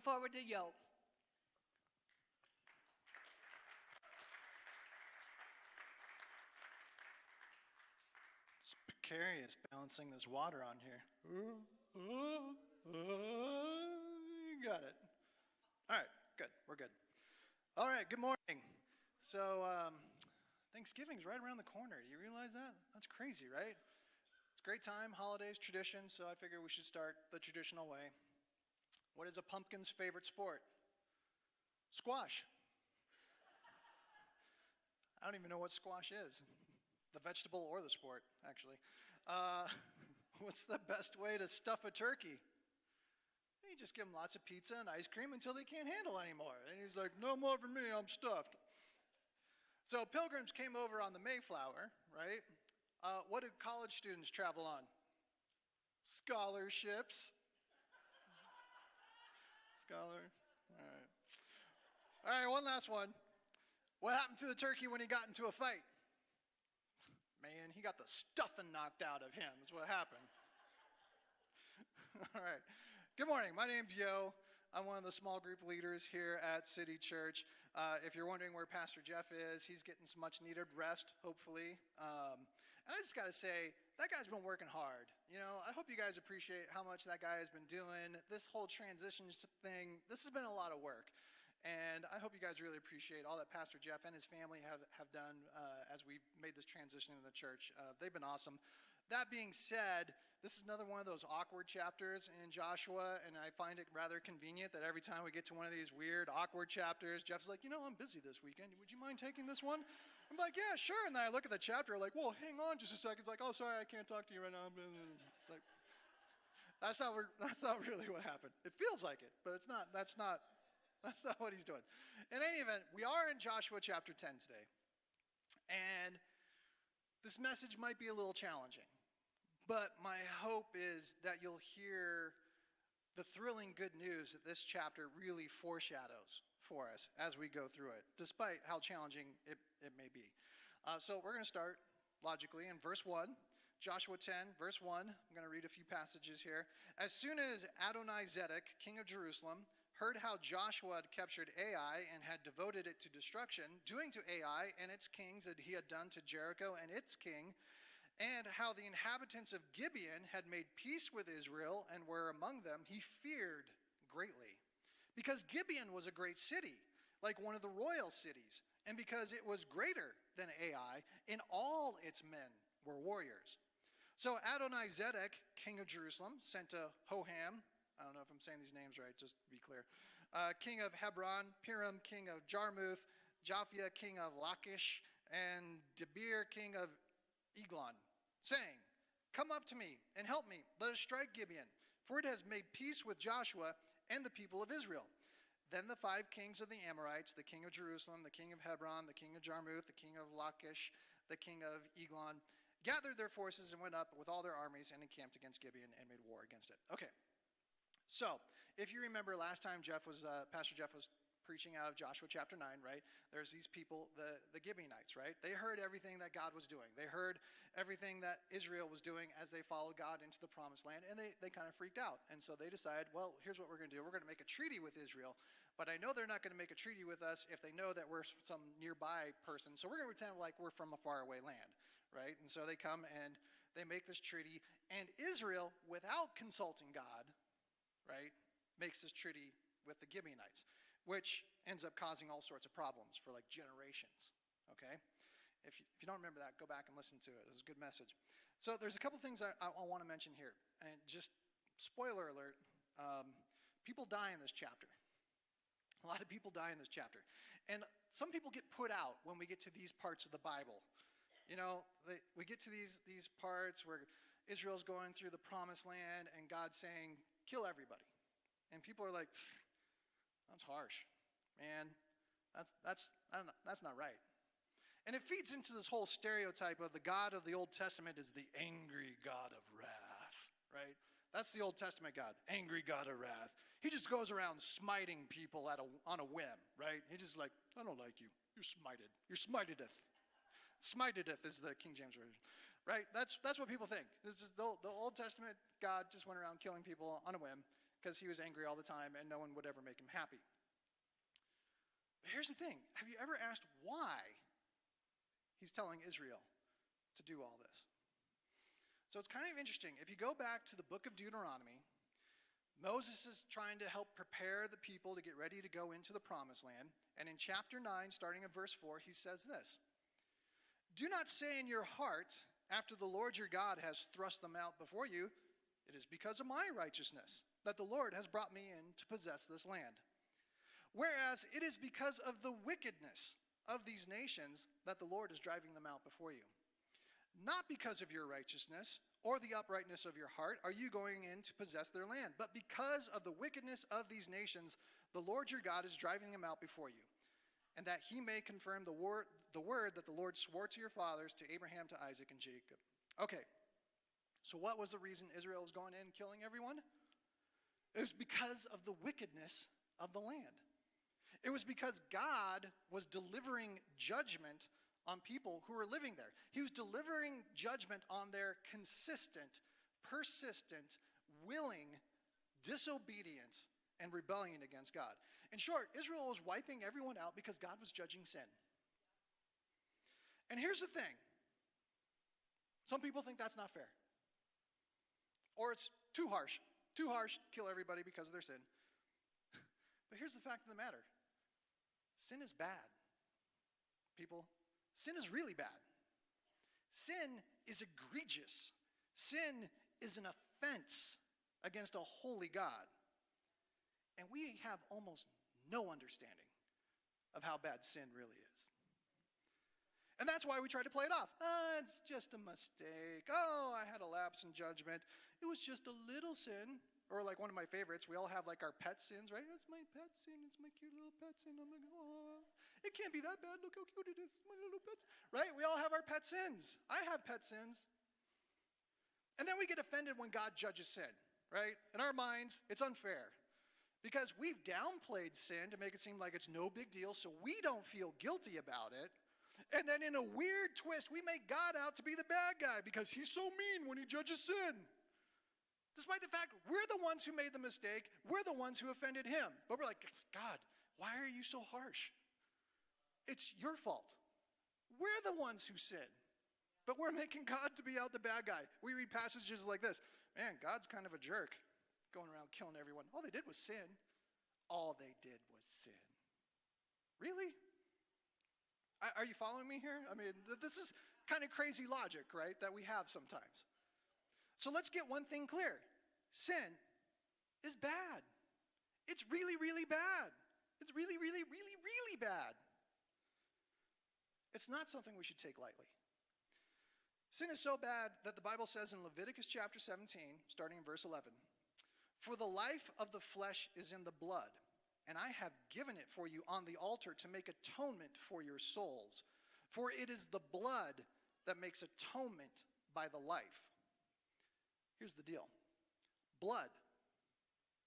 forward to Yo. It's precarious balancing this water on here. You got it. All right, good. We're good. All right, good morning. So, Thanksgiving's right around the corner. Do you realize that? That's crazy, right? It's a great time, holidays, tradition, so I figure we should start the traditional way. What is a pumpkin's favorite sport? Squash. I don't even know what squash is. The vegetable or the sport, actually. What's the best way to stuff a turkey? You just give him lots of pizza and ice cream until they can't handle anymore. And he's like, no more for me, I'm stuffed. So pilgrims came over on the Mayflower, right? What did college students travel on? Scholarships. Scholar. All right. All right, one last one. What happened to the turkey when he got into a fight? Man, he got the stuffing knocked out of him is what happened. All right. Good morning. My name's Yo. I'm one of the small group leaders here at City Church. If you're wondering where Pastor Jeff is, he's getting some much needed rest, hopefully. And I just got to say, that guy's been working hard. You know, I hope you guys appreciate how much that guy has been doing. This whole transition thing, this has been a lot of work. And I hope you guys really appreciate all that Pastor Jeff and his family have done as we made this transition in the church. They've been awesome. That being said, this is another one of those awkward chapters in Joshua, and I find it rather convenient that every time we get to one of these weird, awkward chapters, Jeff's like, you know, I'm busy this weekend. Would you mind taking this one? I'm like, yeah, sure. And then I look at the chapter, like, well, hang on just a second. It's like, oh, sorry, I can't talk to you right now. It's like, that's not really what happened. It feels like it, but it's not. That's not what he's doing. In any event, we are in Joshua chapter 10 today. And this message might be a little challenging. But my hope is that you'll hear the thrilling good news that this chapter really foreshadows for us as we go through it, despite how challenging it may be. So we're going to start logically in verse 1. Joshua 10, verse 1. I'm going to read a few passages here. As soon as Adonizedek, king of Jerusalem, heard how Joshua had captured Ai and had devoted it to destruction, doing to Ai and its kings that he had done to Jericho and its king, and how the inhabitants of Gibeon had made peace with Israel and were among them, he feared greatly. Because Gibeon was a great city, like one of the royal cities, and because it was greater than Ai, and all its men were warriors. So Adonizedek, king of Jerusalem, sent to Hoham, I don't know if I'm saying these names right, just to be clear, king of Hebron, Piram, king of Jarmuth, Japhia, king of Lachish, and Debir, king of Eglon, saying, come up to me and help me. Let us strike Gibeon, for it has made peace with Joshua and the people of Israel. Then the 5 kings of the Amorites, the king of Jerusalem, the king of Hebron, the king of Jarmuth, the king of Lachish, the king of Eglon, gathered their forces and went up with all their armies and encamped against Gibeon and made war against it. Okay. So, if you remember last time Pastor Jeff was preaching out of Joshua chapter 9, right? There's these people, the Gibeonites, right? They heard everything that God was doing. They heard everything that Israel was doing as they followed God into the promised land, and they kind of freaked out. And so they decided, well, here's what we're going to do. We're going to make a treaty with Israel, but I know they're not going to make a treaty with us if they know that we're some nearby person. So we're going to pretend like we're from a faraway land, right? And so they come and they make this treaty, and Israel, without consulting God, right, makes this treaty with the Gibeonites, which ends up causing all sorts of problems for like generations, okay? If you don't remember that, go back and listen to it. It was a good message. So there's a couple things I want to mention here. And just spoiler alert, people die in this chapter. A lot of people die in this chapter. And some people get put out when we get to these parts of the Bible. You know, we get to these parts where Israel's going through the promised land and God's saying, kill everybody. And people are like, that's harsh. Man, that's not right. And it feeds into this whole stereotype of the God of the Old Testament is the angry God of wrath, right? That's the Old Testament God, angry God of wrath. He just goes around smiting people on a whim, right? He just like, I don't like you. You're smited. You're smitedeth. Smitedeth is the King James Version, right? That's what people think. This is the Old Testament God just went around killing people on a whim. because he was angry all the time and no one would ever make him happy. But here's the thing. Have you ever asked why he's telling Israel to do all this? So it's kind of interesting. If you go back to the book of Deuteronomy, Moses is trying to help prepare the people to get ready to go into the promised land. And in chapter 9, starting at verse 4, he says this: "Do not say in your heart, after the Lord your God has thrust them out before you, it is because of my righteousness that the Lord has brought me in to possess this land. Whereas it is because of the wickedness of these nations that the Lord is driving them out before you. Not because of your righteousness or the uprightness of your heart are you going in to possess their land, but because of the wickedness of these nations, the Lord your God is driving them out before you, and that he may confirm the word that the Lord swore to your fathers, to Abraham, to Isaac, and Jacob." Okay, so what was the reason Israel was going in and killing everyone? It was because of the wickedness of the land. It was because God was delivering judgment on people who were living there. He was delivering judgment on their consistent, persistent, willing disobedience and rebellion against God. In short, Israel was wiping everyone out because God was judging sin. And here's the thing. Some people think that's not fair. Or it's too harsh. Too harsh, kill everybody because of their sin. But here's the fact of the matter. Sin is bad. People, sin is really bad. Sin is egregious. Sin is an offense against a holy God. And we have almost no understanding of how bad sin really is. And that's why we try to play it off. It's just a mistake. Oh, I had a lapse in judgment. It was just a little sin. Or like one of my favorites, we all have like our pet sins, right? It's my pet sin. It's my cute little pet sin. I'm like, oh, it can't be that bad. Look how cute it is. It's my little pet sin. Right? We all have our pet sins. I have pet sins. And then we get offended when God judges sin, right? In our minds, it's unfair. Because we've downplayed sin to make it seem like it's no big deal, so we don't feel guilty about it. And then in a weird twist, we make God out to be the bad guy because he's so mean when he judges sin. Despite the fact we're the ones who made the mistake, we're the ones who offended him. But we're like, God, why are you so harsh? It's your fault. We're the ones who sin. But we're making God to be out the bad guy. We read passages like this. Man, God's kind of a jerk, going around killing everyone. All they did was sin. All they did was sin. Really? Are you following me here? I mean, this is kind of crazy logic, right, that we have sometimes. So let's get one thing clear. Sin is bad. It's really, really bad. It's really, really, really, really bad. It's not something we should take lightly. Sin is so bad that the Bible says in Leviticus chapter 17, starting in verse 11, "For the life of the flesh is in the blood, and I have given it for you on the altar to make atonement for your souls. For it is the blood that makes atonement by the life." Here's the deal. Blood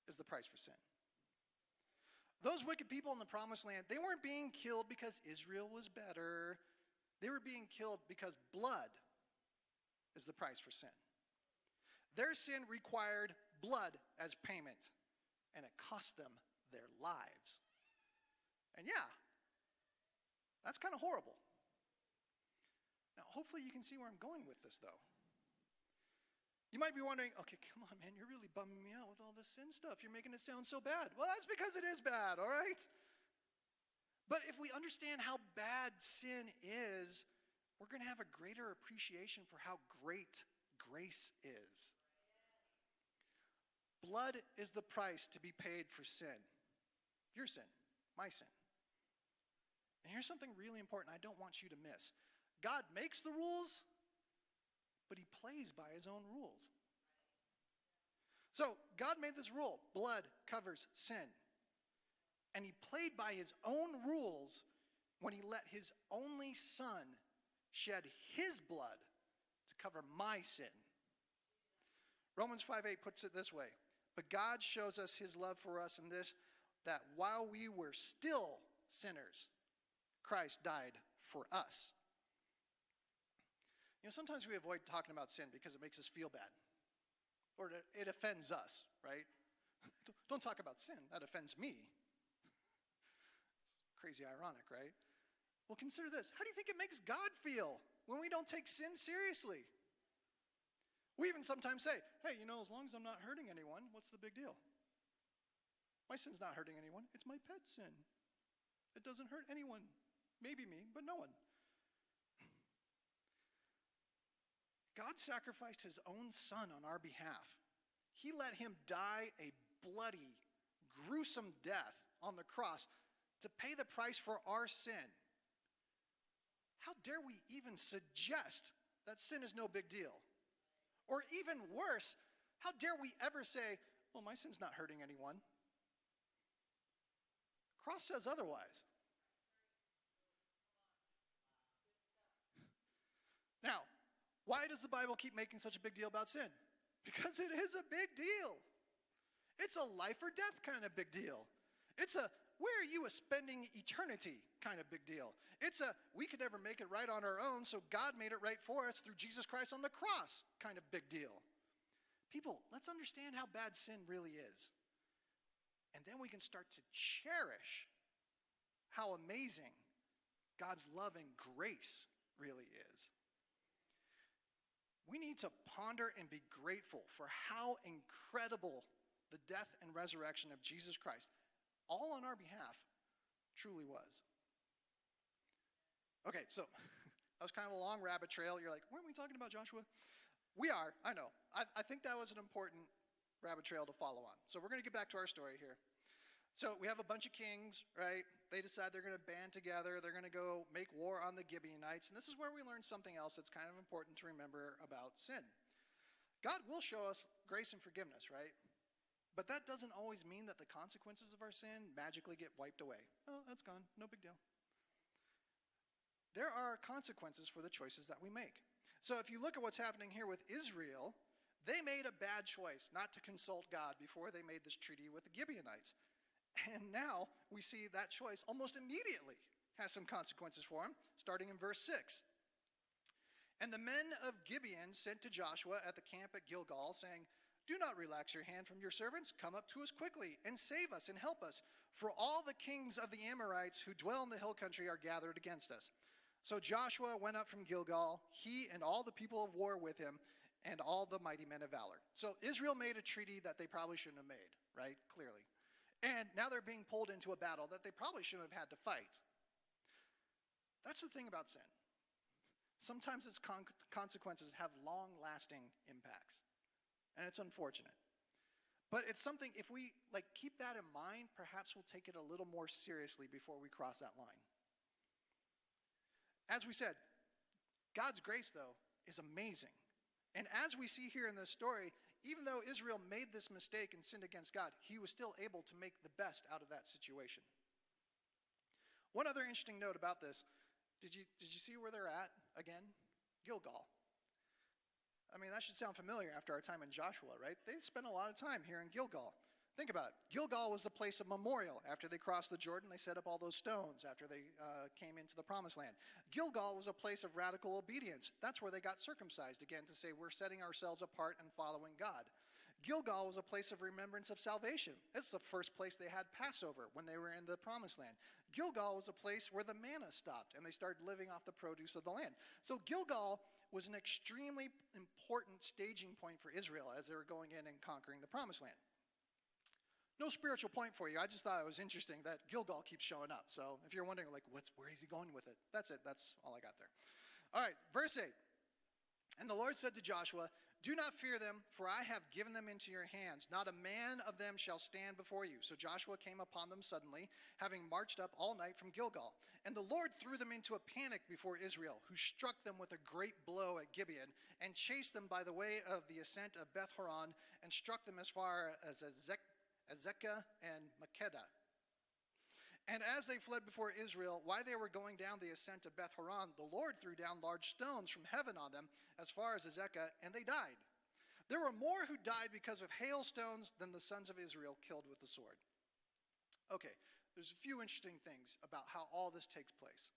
is the price for sin. Those wicked people in the promised land, they weren't being killed because Israel was better. They were being killed because blood is the price for sin. Their sin required blood as payment, and it cost them their lives. And yeah, that's kind of horrible. Now, hopefully you can see where I'm going with this, though. You might be wondering, okay, come on, man, you're really bumming me out with all this sin stuff. You're making it sound so bad. Well, that's because it is bad, all right? But if we understand how bad sin is, we're going to have a greater appreciation for how great grace is. Blood is the price to be paid for sin. Your sin, my sin. And here's something really important I don't want you to miss. God makes the rules, but he plays by his own rules. So God made this rule: blood covers sin. And he played by his own rules when he let his only son shed his blood to cover my sin. Romans 5:8 puts it this way: "But God shows us his love for us in this, that while we were still sinners, Christ died for us." You know, sometimes we avoid talking about sin because it makes us feel bad. Or it offends us, right? Don't talk about sin. That offends me. Crazy ironic, right? Well, consider this. How do you think it makes God feel when we don't take sin seriously? We even sometimes say, hey, as long as I'm not hurting anyone, what's the big deal? My sin's not hurting anyone. It's my pet sin. It doesn't hurt anyone. Maybe me, but no one. God sacrificed his own son on our behalf. He let him die a bloody, gruesome death on the cross to pay the price for our sin. How dare we even suggest that sin is no big deal? Or even worse, how dare we ever say, well, my sin's not hurting anyone? Cross says otherwise. Now, why does the Bible keep making such a big deal about sin? Because it is a big deal. It's a life or death kind of big deal. It's a where are you spending eternity kind of big deal. It's a we could never make it right on our own, so God made it right for us through Jesus Christ on the cross kind of big deal. People, let's understand how bad sin really is. And then we can start to cherish how amazing God's love and grace really is. We need to ponder and be grateful for how incredible the death and resurrection of Jesus Christ, all on our behalf, truly was. Okay, so that was kind of a long rabbit trail. You're like, weren't we talking about Joshua? We are, I know. I think that was an important rabbit trail to follow on. So we're going to get back to our story here. So we have a bunch of kings, right? They decide they're going to band together. They're going to go make war on the Gibeonites. And this is where we learn something else that's kind of important to remember about sin. God will show us grace and forgiveness, right? But that doesn't always mean that the consequences of our sin magically get wiped away. Oh, that's gone. No big deal. There are consequences for the choices that we make. So if you look at what's happening here with Israel, they made a bad choice not to consult God before they made this treaty with the Gibeonites. And now we see that choice almost immediately has some consequences for him, starting in verse 6. And the men of Gibeon sent to Joshua at the camp at Gilgal, saying, do not relax your hand from your servants. Come up to us quickly and save us and help us. For all the kings of the Amorites who dwell in the hill country are gathered against us. So Joshua went up from Gilgal, he and all the people of war with him, and all the mighty men of valor. So Israel made a treaty that they probably shouldn't have made, right? Clearly. And now they're being pulled into a battle that they probably shouldn't have had to fight. That's the thing about sin. Sometimes its consequences have long-lasting impacts. And it's unfortunate. But it's something, if we keep that in mind, perhaps we'll take it a little more seriously before we cross that line. As we said, God's grace, though, is amazing. And as we see here in this story, even though Israel made this mistake and sinned against God, he was still able to make the best out of that situation. One other interesting note about this, did you see where they're at again? Gilgal. I mean, that should sound familiar after our time in Joshua, right? They spent a lot of time here in Gilgal. Think about it. Gilgal was the place of memorial. After they crossed the Jordan, they set up all those stones after they came into the promised land. Gilgal was a place of radical obedience. That's where they got circumcised, again, to say we're setting ourselves apart and following God. Gilgal was a place of remembrance of salvation. It's the first place they had Passover when they were in the promised land. Gilgal was a place where the manna stopped and they started living off the produce of the land. So Gilgal was an extremely important staging point for Israel as they were going in and conquering the promised land. No spiritual point for you. I just thought it was interesting that Gilgal keeps showing up. So if you're wondering, where is he going with it? That's it. That's all I got there. All right, verse 8. And the Lord said to Joshua, do not fear them, for I have given them into your hands. Not a man of them shall stand before you. So Joshua came upon them suddenly, having marched up all night from Gilgal. And the Lord threw them into a panic before Israel, who struck them with a great blow at Gibeon, and chased them by the way of the ascent of Beth Horon, and struck them as far as Azekah and Makkedah. And as they fled before Israel, while they were going down the ascent of Beth Horon, the Lord threw down large stones from heaven on them as far as Azekah, and they died. There were more who died because of hailstones than the sons of Israel killed with the sword. Okay, there's a few interesting things about how all this takes place.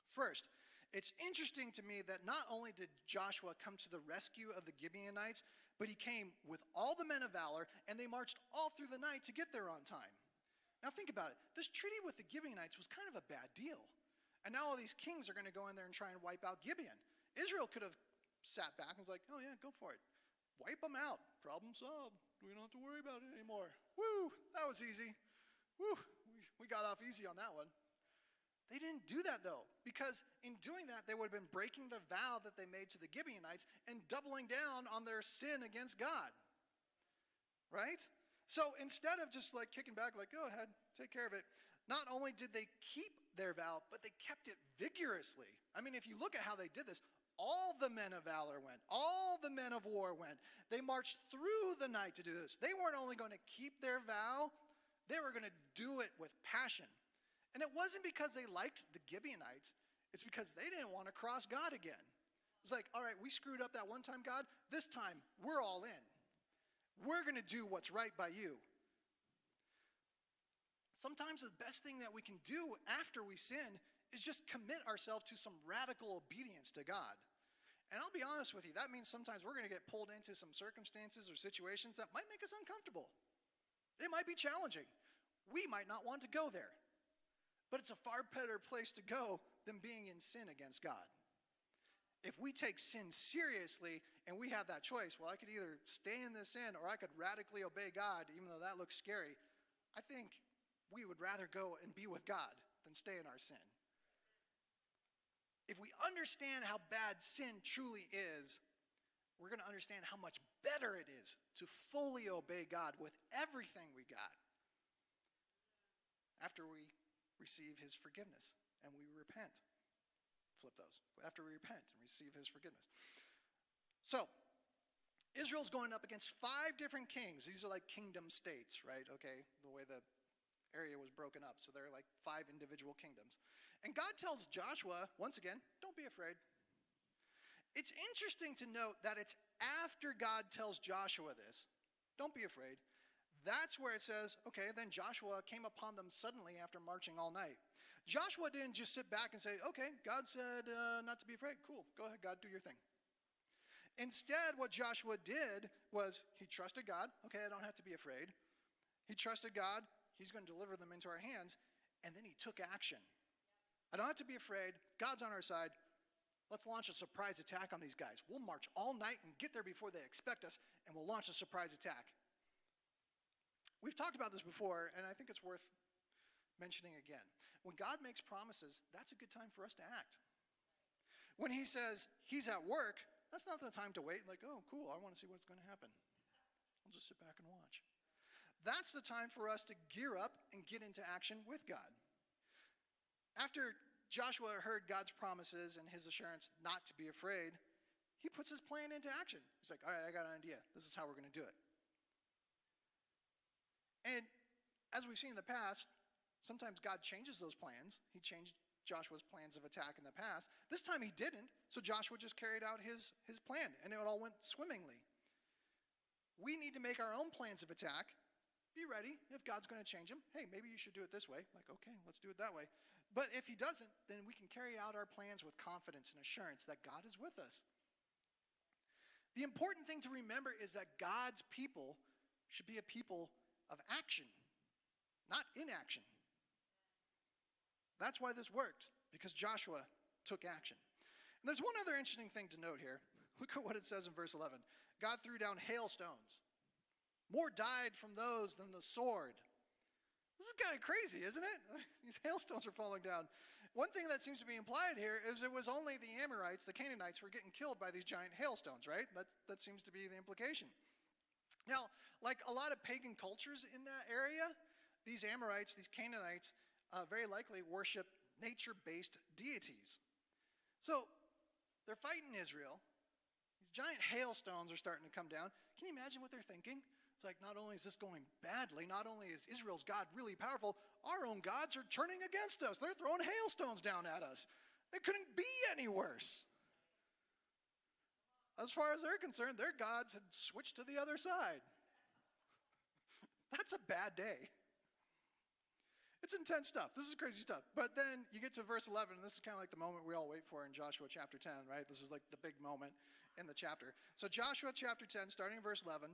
First, it's interesting to me that not only did Joshua come to the rescue of the Gibeonites, But he came with all the men of valor, and they marched all through the night to get there on time. Now think about it. This treaty with the Gibeonites was kind of a bad deal. And now all these kings are going to go in there and try and wipe out Gibeon. Israel could have sat back and was like, oh yeah, go for it. Wipe them out. Problem solved. We don't have to worry about it anymore. Woo, that was easy. Woo, we got off easy on that one. They didn't do that though, because in doing that, they would have been breaking the vow that they made to the Gibeonites and doubling down on their sin against God. Right? So instead of just like kicking back, like, go ahead, take care of it, not only did they keep their vow, but they kept it vigorously. I mean, if you look at how they did this, all the men of valor went. All the men of war went. They marched through the night to do this. They weren't only going to keep their vow, they were going to do it with passion. And it wasn't because they liked the Gibeonites. It's because they didn't want to cross God again. It's like, all right, we screwed up that one time, God. This time, we're all in. We're going to do what's right by you. Sometimes the best thing that we can do after we sin is just commit ourselves to some radical obedience to God. And I'll be honest with you, that means sometimes we're going to get pulled into some circumstances or situations that might make us uncomfortable. It might be challenging. We might not want to go there. But it's a far better place to go than being in sin against God. If we take sin seriously and we have that choice, well, I could either stay in this sin or I could radically obey God, even though that looks scary. I think we would rather go and be with God than stay in our sin. If we understand how bad sin truly is, we're going to understand how much better it is to fully obey God with everything we got after we receive his forgiveness and we repent. Flip those. After we repent and receive his forgiveness. So, Israel's going up against 5 different kings. These are like kingdom states, right? Okay, the way the area was broken up. So they're like 5 individual kingdoms. And God tells Joshua, once again, don't be afraid. It's interesting to note that it's after God tells Joshua this, don't be afraid. That's where it says, okay, then Joshua came upon them suddenly after marching all night. Joshua didn't just sit back and say, okay, God said not to be afraid. Cool, go ahead, God, do your thing. Instead, what Joshua did was he trusted God. Okay, I don't have to be afraid. He trusted God. He's going to deliver them into our hands. And then he took action. I don't have to be afraid. God's on our side. Let's launch a surprise attack on these guys. We'll march all night and get there before they expect us, and we'll launch a surprise attack. We've talked about this before, and I think it's worth mentioning again. When God makes promises, that's a good time for us to act. When he says he's at work, that's not the time to wait, like, oh, cool, I want to see what's going to happen. I'll just sit back and watch. That's the time for us to gear up and get into action with God. After Joshua heard God's promises and his assurance not to be afraid, he puts his plan into action. He's like, all right, I got an idea. This is how we're going to do it. And as we've seen in the past, sometimes God changes those plans. He changed Joshua's plans of attack in the past. This time he didn't, so Joshua just carried out his plan, and it all went swimmingly. We need to make our own plans of attack. Be ready. If God's going to change them, hey, maybe you should do it this way. Like, okay, let's do it that way. But if he doesn't, then we can carry out our plans with confidence and assurance that God is with us. The important thing to remember is that God's people should be a people of action, not inaction. That's why this worked, because Joshua took action. And there's one other interesting thing to note here. Look at what it says in verse 11. God threw down hailstones. More died from those than the sword. This is kind of crazy, isn't it? These hailstones are falling down. One thing that seems to be implied here is it was only the Amorites, the Canaanites, who were getting killed by these giant hailstones, right? That seems to be the implication. Now, like a lot of pagan cultures in that area, these Amorites, these Canaanites, very likely worship nature-based deities. So they're fighting Israel. These giant hailstones are starting to come down. Can you imagine what they're thinking? It's like, not only is this going badly, not only is Israel's God really powerful, our own gods are turning against us. They're throwing hailstones down at us. It couldn't be any worse. As far as they're concerned, their gods had switched to the other side. That's a bad day. It's intense stuff. This is crazy stuff. But then you get to verse 11, and this is kind of like the moment we all wait for in Joshua chapter 10, right? This is like the big moment in the chapter. So Joshua chapter 10, starting in verse 11.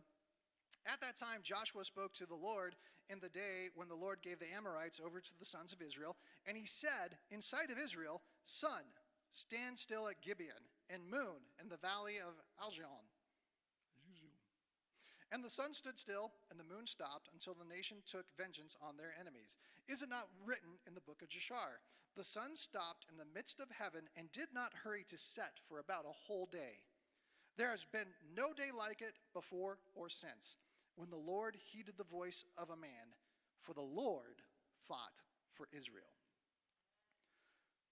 At that time, Joshua spoke to the Lord in the day when the Lord gave the Amorites over to the sons of Israel. And he said, in sight of Israel, sun, stand still at Gibeon, and moon in the valley of Aljon. And the sun stood still, and the moon stopped, until the nation took vengeance on their enemies. Is it not written in the book of Jashar? The sun stopped in the midst of heaven and did not hurry to set for about a whole day. There has been no day like it before or since, when the Lord heeded the voice of a man, for the Lord fought for Israel.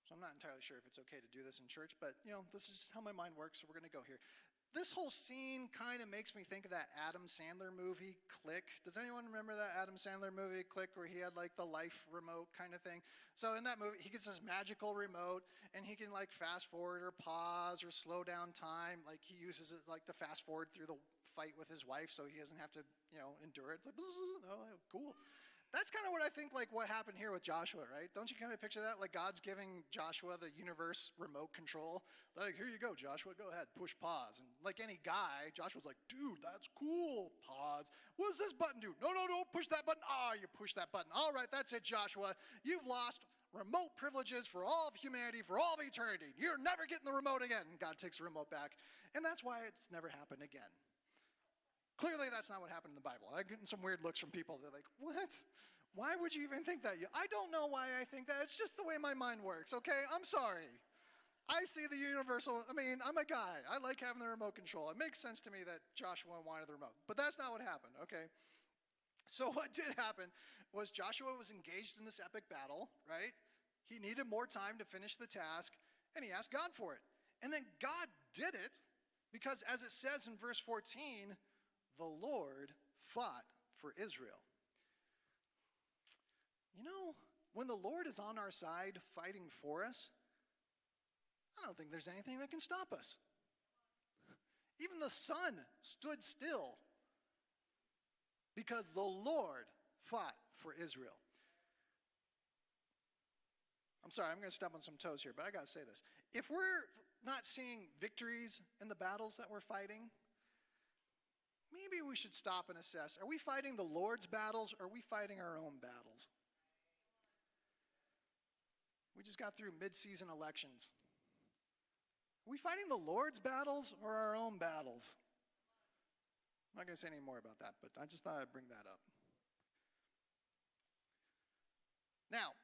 So I'm not entirely sure if it's okay to do this in church, but this is how my mind works, so we're going to go here. This whole scene kind of makes me think of that Adam Sandler movie, Click. Does anyone remember that Adam Sandler movie, Click, where he had like the life remote kind of thing? So in that movie, he gets this magical remote, and he can like fast forward or pause or slow down time. Like he uses it like to fast forward through the fight with his wife, so he doesn't have to, endure it. It's like, oh, cool. That's kind of what I think, like what happened here with Joshua, right? Don't you kind of picture that? Like God's giving Joshua the universe remote control. Like, here you go, Joshua, go ahead, push pause. And like any guy, Joshua's like, dude, that's cool, pause. What does this button do? No, push that button. You push that button. All right, that's it, Joshua. You've lost remote privileges for all of humanity, for all of eternity. You're never getting the remote again. And God takes the remote back. And that's why it's never happened again. Clearly, that's not what happened in the Bible. I'm getting some weird looks from people. They're like, what? Why would you even think that? I don't know why I think that. It's just the way my mind works, okay? I'm sorry. I see the universal, I'm a guy. I like having the remote control. It makes sense to me that Joshua wanted the remote. But that's not what happened, okay? So what did happen was Joshua was engaged in this epic battle, right? He needed more time to finish the task, and he asked God for it. And then God did it because, as it says in verse 14, the Lord fought for Israel. When the Lord is on our side fighting for us, I don't think there's anything that can stop us. Even the sun stood still because the Lord fought for Israel. I'm sorry, I'm going to step on some toes here, but I got to say this. If we're not seeing victories in the battles that we're fighting, maybe we should stop and assess. Are we fighting the Lord's battles, or are we fighting our own battles? We just got through mid-season elections. Are we fighting the Lord's battles or our own battles? I'm not going to say any more about that, but I just thought I'd bring that up. Now,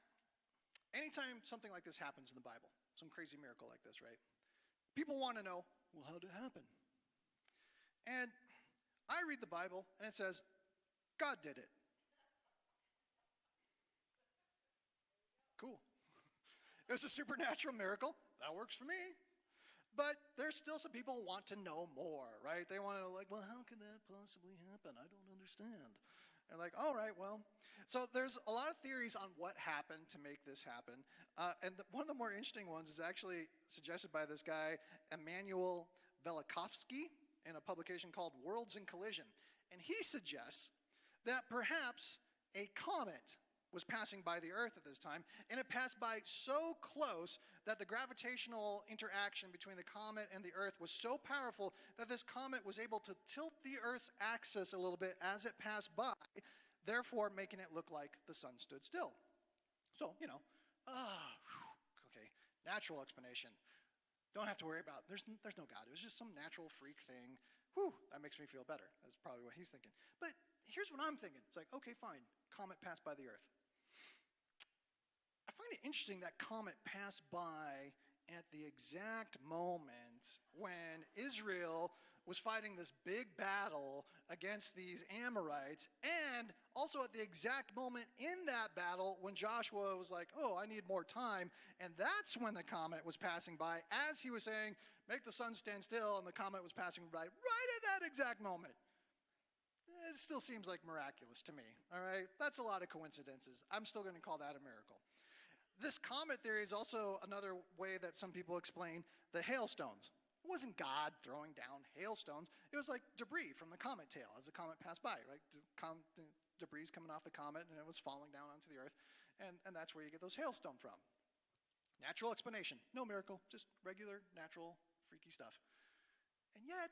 anytime something like this happens in the Bible, some crazy miracle like this, right? People want to know, well, how did it happen? And I read the Bible, and it says, God did it. Cool. It was a supernatural miracle. That works for me. But there's still some people who want to know more, right? They want to know, like, well, how could that possibly happen? I don't understand. They're like, all right, well. So there's a lot of theories on what happened to make this happen. One of the more interesting ones is actually suggested by this guy, Emanuel Velikovsky, in a publication called Worlds in Collision. And he suggests that perhaps a comet was passing by the Earth at this time, and it passed by so close that the gravitational interaction between the comet and the Earth was so powerful that this comet was able to tilt the Earth's axis a little bit as it passed by, therefore making it look like the sun stood still. So, okay, natural explanation. Don't have to worry about it. There's no God. It was just some natural freak thing. Whew, that makes me feel better. That's probably what he's thinking. But here's what I'm thinking. It's like, okay, fine. Comet passed by the Earth. I find it interesting that comet passed by at the exact moment when Israel was fighting this big battle against these Amorites, and also at the exact moment in that battle when Joshua was like, oh, I need more time, and that's when the comet was passing by as he was saying, make the sun stand still, and the comet was passing by right at that exact moment. It still seems like miraculous to me, all right? That's a lot of coincidences. I'm still going to call that a miracle. This comet theory is also another way that some people explain the hailstones. It wasn't God throwing down hailstones. It was like debris from the comet tail as the comet passed by, right? Debris coming off the comet, and it was falling down onto the Earth. And that's where you get those hailstones from. Natural explanation. No miracle, just regular, natural, freaky stuff. And yet,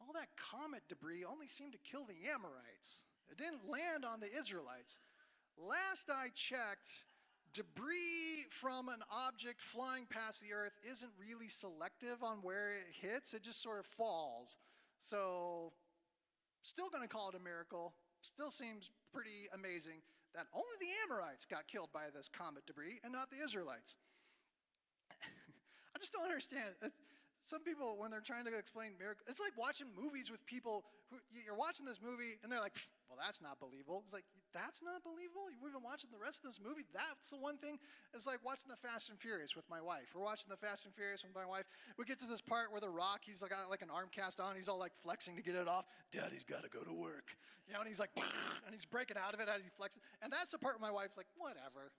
all that comet debris only seemed to kill the Amorites. It didn't land on the Israelites. Last I checked, debris from an object flying past the earth isn't really selective on where it hits. It just sort of falls. So, still going to call it a miracle. Still seems pretty amazing that only the Amorites got killed by this comet debris and not the Israelites. I just don't understand. Some people, when they're trying to explain miracles, it's like watching movies with people who, you're watching this movie and they're like, well, that's not believable. It's like, that's not believable? We've been watching the rest of this movie. That's the one thing. It's like watching the Fast and Furious with my wife. We're watching the Fast and Furious with my wife. We get to this part where The Rock, he's got like an arm cast on. He's all like flexing to get it off. Daddy's got to go to work. You know, and he's like, and he's breaking out of it as he flexes. And that's the part where my wife's like, whatever.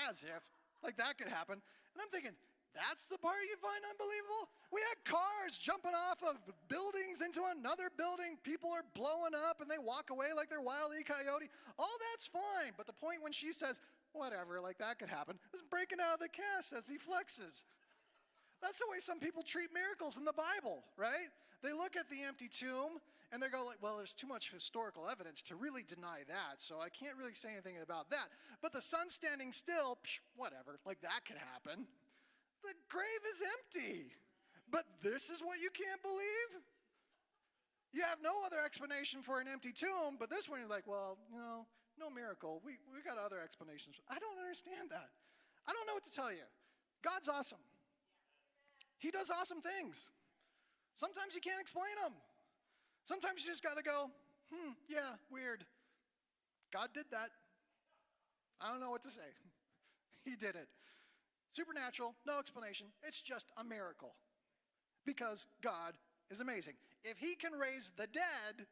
As if. Like that could happen. And I'm thinking, that's the part you find unbelievable? We had cars jumping off of buildings into another building. People are blowing up and they walk away like they're Wile E. Coyote. All that's fine. But the point when she says, whatever, like that could happen, is breaking out of the cast as he flexes. That's the way some people treat miracles in the Bible, right? They look at the empty tomb and they go like, well, there's too much historical evidence to really deny that, so I can't really say anything about that. But the sun standing still, whatever, like that could happen. The grave is empty. But this is what you can't believe? You have no other explanation for an empty tomb, but this one you're like, well, you know, no miracle. We got other explanations. I don't understand that. I don't know what to tell you. God's awesome. He does awesome things. Sometimes you can't explain them. Sometimes you just got to go, yeah, weird. God did that. I don't know what to say. He did it. Supernatural, no explanation. It's just a miracle. Because God is amazing. If he can raise the dead,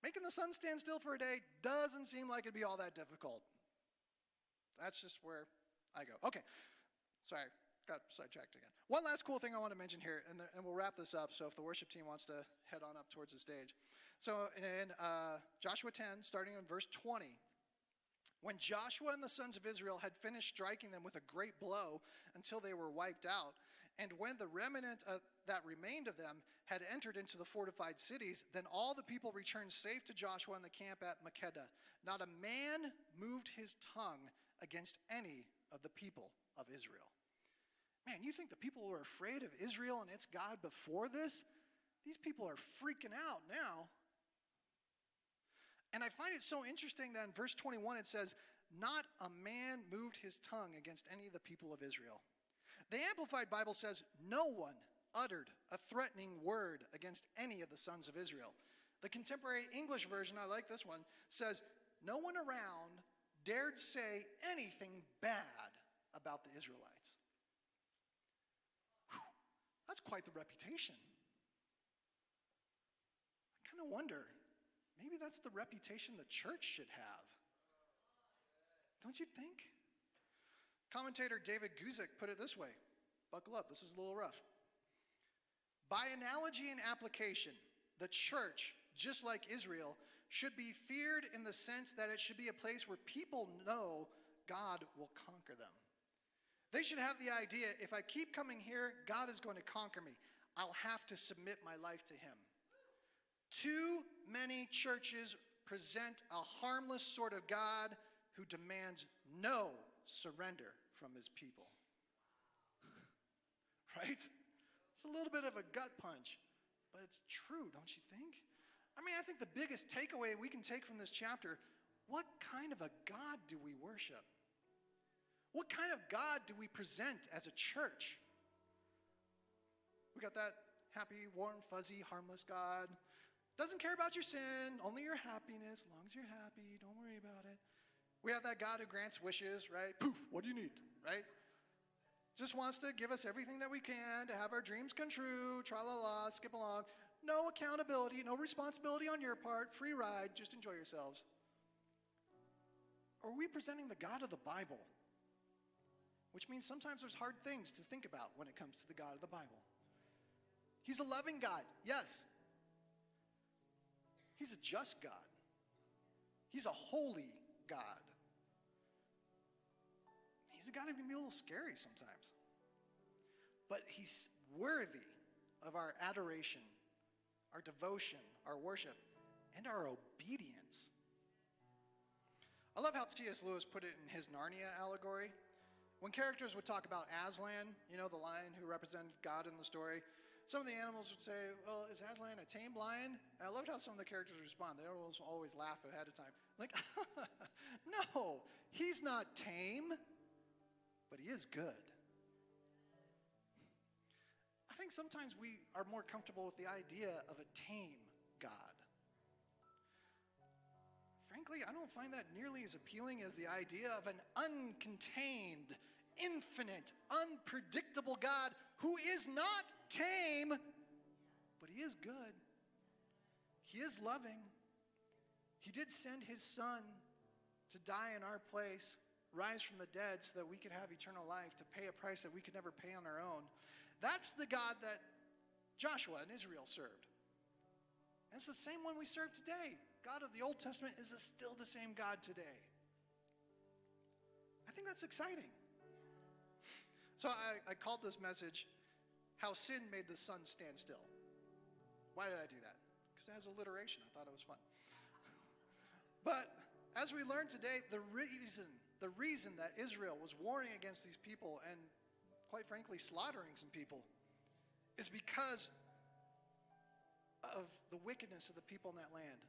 making the sun stand still for a day doesn't seem like it'd be all that difficult. That's just where I go. Okay, sorry, got sidetracked again. One last cool thing I want to mention here, and we'll wrap this up, so if the worship team wants to head on up towards the stage. So in Joshua 10, starting in verse 20, when Joshua and the sons of Israel had finished striking them with a great blow until they were wiped out, and when the remnant that remained of them had entered into the fortified cities, then all the people returned safe to Joshua in the camp at Makkedah. Not a man moved his tongue against any of the people of Israel. Man, you think the people were afraid of Israel and its God before this? These people are freaking out now. And I find it so interesting that in verse 21 it says, not a man moved his tongue against any of the people of Israel. The Amplified Bible says, no one uttered a threatening word against any of the sons of Israel. The Contemporary English version, I like this one, says, no one around dared say anything bad about the Israelites. Whew, that's quite the reputation. I kind of wonder, maybe that's the reputation the church should have. Don't you think? Commentator David Guzik put it this way. Buckle up, this is a little rough. By analogy and application, the church, just like Israel, should be feared in the sense that it should be a place where people know God will conquer them. They should have the idea, if I keep coming here, God is going to conquer me. I'll have to submit my life to him. Too many churches present a harmless sort of God who demands no surrender from his people. Right? It's a little bit of a gut punch, but it's true, don't you think? I mean, I think the biggest takeaway we can take from this chapter, what kind of a God do we worship? What kind of God do we present as a church? We got that happy, warm, fuzzy, harmless God. Doesn't care about your sin, only your happiness. As long as you're happy, don't worry about it. We have that God who grants wishes, right? Poof, what do you need, right? Just wants to give us everything that we can to have our dreams come true, tra-la-la, skip along. No accountability, no responsibility on your part, free ride, just enjoy yourselves. Or are we presenting the God of the Bible? Which means sometimes there's hard things to think about when it comes to the God of the Bible. He's a loving God, yes. He's a just God. He's a holy God. He's a God who can be a little scary sometimes. But he's worthy of our adoration, our devotion, our worship, and our obedience. I love how C.S. Lewis put it in his Narnia allegory. When characters would talk about Aslan, the lion who represented God in the story, some of the animals would say, well, is Aslan a tamed lion? And I loved how some of the characters would respond. They always laugh ahead of time. Like, no, he's not tame, but he is good. I think sometimes we are more comfortable with the idea of a tame God. Frankly, I don't find that nearly as appealing as the idea of an uncontained, infinite, unpredictable God who is not tame, but he is good. He is loving. He did send his son to die in our place, rise from the dead so that we could have eternal life, to pay a price that we could never pay on our own. That's the God that Joshua and Israel served. And it's the same one we serve today. God of the Old Testament is still the same God today. I think that's exciting. So I called this message, How Sin Made the Sun Stand Still. Why did I do that? Because it has alliteration. I thought it was fun. But as we learned today, the reason that Israel was warring against these people and, quite frankly, slaughtering some people is because of the wickedness of the people in that land.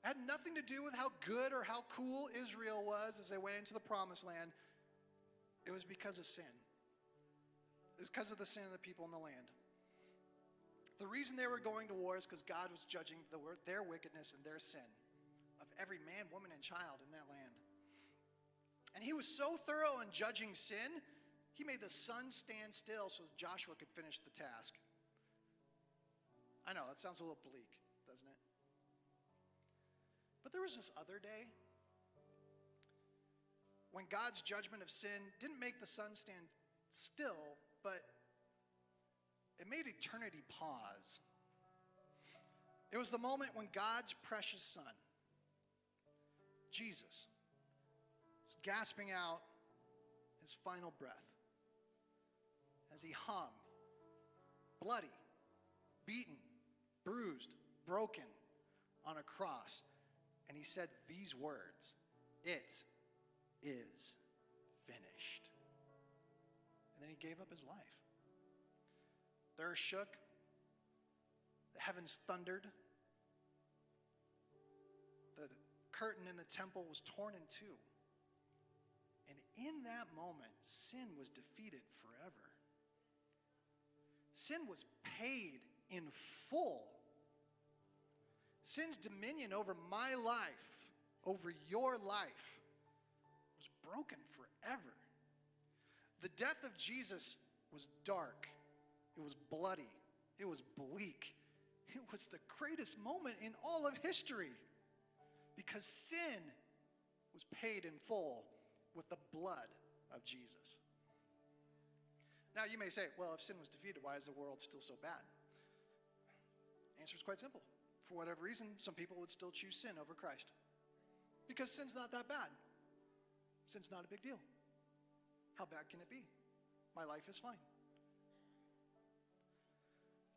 It had nothing to do with how good or how cool Israel was as they went into the promised land. It was because of sin. It was because of the sin of the people in the land. The reason they were going to war is because God was judging their wickedness and their sin of every man, woman, and child in that land. And he was so thorough in judging sin, he made the sun stand still so Joshua could finish the task. I know, that sounds a little bleak, doesn't it? But there was this other day when God's judgment of sin didn't make the sun stand still, but it made eternity pause. It was the moment when God's precious Son, Jesus, was gasping out his final breath as he hung, bloody, beaten, bruised, broken on a cross. And he said these words, "It is finished." And then he gave up his life. The earth shook. The heavens thundered. The curtain in the temple was torn in two. And in that moment, sin was defeated forever. Sin was paid in full. Sin's dominion over my life, over your life, was broken forever. The death of Jesus was dark. It was bloody. It was bleak. It was the greatest moment in all of history because sin was paid in full with the blood of Jesus. Now you may say, well, if sin was defeated, why is the world still so bad? The answer is quite simple. For whatever reason, some people would still choose sin over Christ. Because sin's not that bad. Sin's not a big deal. How bad can it be? My life is fine.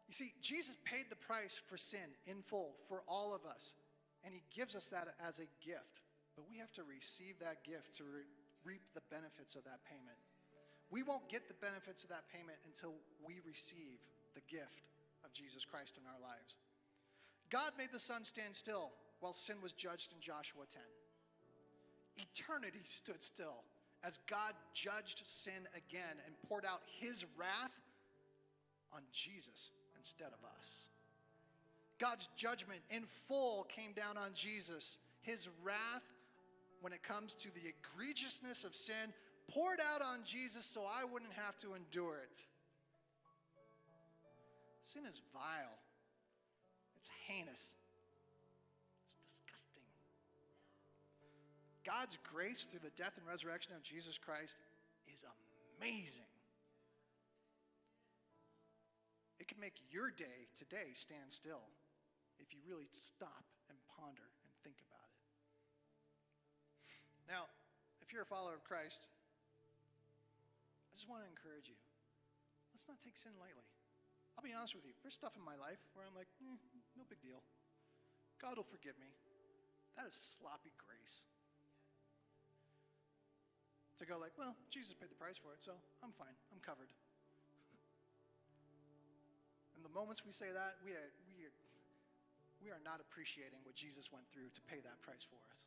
You see, Jesus paid the price for sin in full for all of us. And he gives us that as a gift. But we have to receive that gift to reap the benefits of that payment. We won't get the benefits of that payment until we receive the gift of Jesus Christ in our lives. God made the sun stand still while sin was judged in Joshua 10. Eternity stood still as God judged sin again and poured out his wrath on Jesus instead of us. God's judgment in full came down on Jesus. His wrath, when it comes to the egregiousness of sin, poured out on Jesus so I wouldn't have to endure it. Sin is vile. It's heinous. It's disgusting. God's grace through the death and resurrection of Jesus Christ is amazing. It can make your day today stand still if you really stop and ponder and think about it. if you're a follower of Christ, I just want to encourage you. Let's not take sin lightly. I'll be honest with you. There's stuff in my life where I'm like, no big deal. God will forgive me. That is sloppy grace. To go like, well, Jesus paid the price for it, so I'm fine. I'm covered. And the moments we say that, we are not appreciating what Jesus went through to pay that price for us.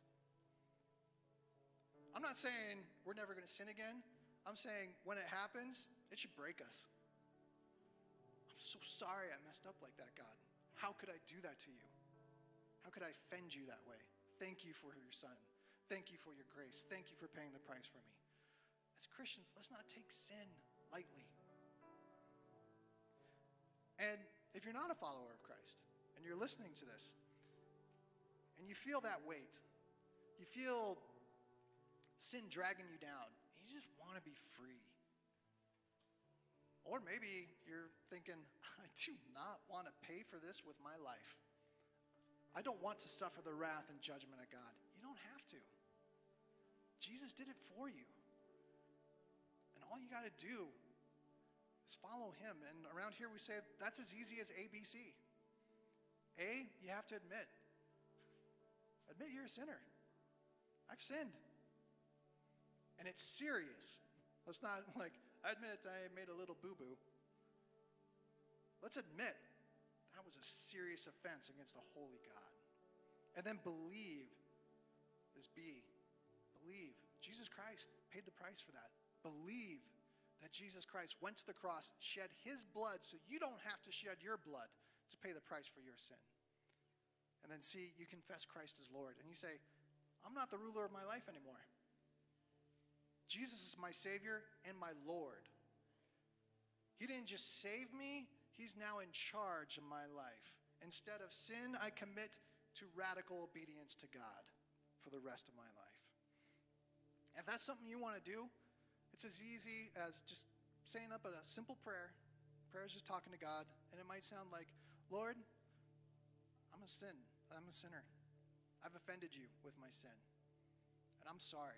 I'm not saying we're never going to sin again. I'm saying when it happens, it should break us. I'm so sorry I messed up like that, God. How could I do that to you? How could I offend you that way? Thank you for your son. Thank you for your grace. Thank you for paying the price for me. As Christians, let's not take sin lightly. And if you're not a follower of Christ and you're listening to this and you feel that weight, you feel sin dragging you down, and you just want to be free. Or maybe you're thinking, I do not want to pay for this with my life. I don't want to suffer the wrath and judgment of God. You don't have to. Jesus did it for you. And all you got to do is follow him. And around here we say that's as easy as ABC. A, you have to admit. Admit you're a sinner. I've sinned. And it's serious. Let's not like, I admit I made a little boo-boo. Let's admit that was a serious offense against a holy God. And then believe is B. Believe Jesus Christ paid the price for that. Believe that Jesus Christ went to the cross, shed his blood so you don't have to shed your blood to pay the price for your sin. And then C, you confess Christ as Lord. And you say, I'm not the ruler of my life anymore. Jesus is my Savior and my Lord. He didn't just save me, he's now in charge of my life. Instead of sin, I commit to radical obedience to God for the rest of my life. If that's something you want to do, it's as easy as just saying up a simple prayer. Prayer is just talking to God, and it might sound like, Lord, I'm a sinner. I've offended you with my sin, and I'm sorry.